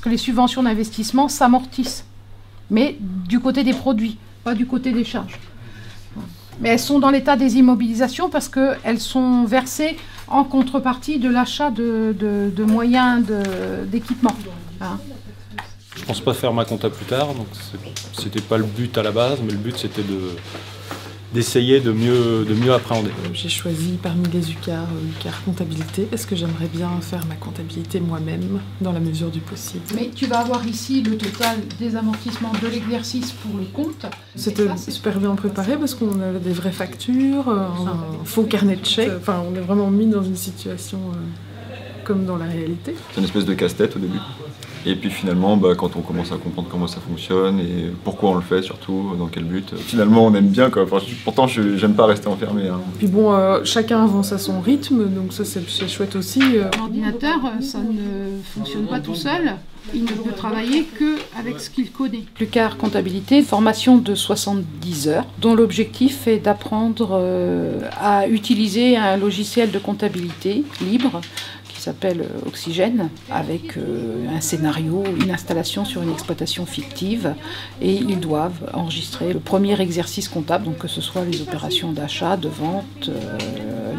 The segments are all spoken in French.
que les subventions d'investissement s'amortissent, mais du côté des produits, pas du côté des charges. Mais elles sont dans l'état des immobilisations parce qu'elles sont versées en contrepartie de l'achat de moyens d'équipement. Hein. Je pense pas faire ma compta plus tard, donc c'était pas le but à la base, mais le but c'était d'essayer de mieux appréhender. J'ai choisi parmi les UCAR comptabilité parce que j'aimerais bien faire ma comptabilité moi-même dans la mesure du possible. Mais tu vas avoir ici le total des amortissements de l'exercice pour le compte. C'était super bien préparé parce qu'on a des vraies factures, un faux carnet de chèques. Enfin, on est vraiment mis dans une situation comme dans la réalité. C'est une espèce de casse-tête au début. Et puis finalement, quand on commence à comprendre comment ça fonctionne et pourquoi on le fait surtout, dans quel but, finalement on aime bien quoi. Enfin, pourtant j'aime pas rester enfermé. Hein. Puis bon, chacun avance à son rythme, donc ça c'est chouette aussi. L'ordinateur, ça ne fonctionne pas tout seul. Il ne peut travailler qu'avec ce qu'il connaît. L'UCAR comptabilité, formation de 70 heures, dont l'objectif est d'apprendre à utiliser un logiciel de comptabilité libre qui s'appelle Oxygène, avec un scénario, une installation sur une exploitation fictive, et ils doivent enregistrer le premier exercice comptable, donc que ce soit les opérations d'achat, de vente,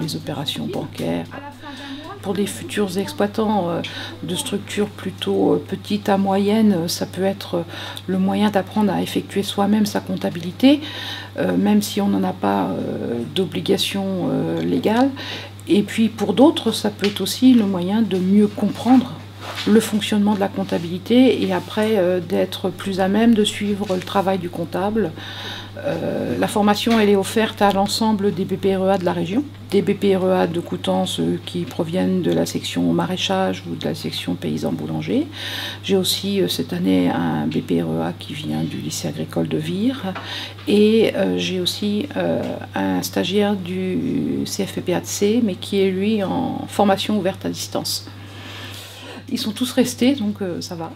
les opérations bancaires. Pour les futurs exploitants de structures plutôt petites à moyennes, ça peut être le moyen d'apprendre à effectuer soi-même sa comptabilité, même si on n'en a pas d'obligation légale. Et puis pour d'autres, ça peut être aussi le moyen de mieux comprendre le fonctionnement de la comptabilité et après d'être plus à même de suivre le travail du comptable. La formation elle est offerte à l'ensemble des BPREA de la région, des BPREA de Coutances qui proviennent de la section maraîchage ou de la section paysan boulanger. J'ai aussi cette année un BPREA qui vient du lycée agricole de Vire et j'ai aussi un stagiaire du CFPPA-C mais qui est lui en formation ouverte à distance. Ils sont tous restés donc ça va.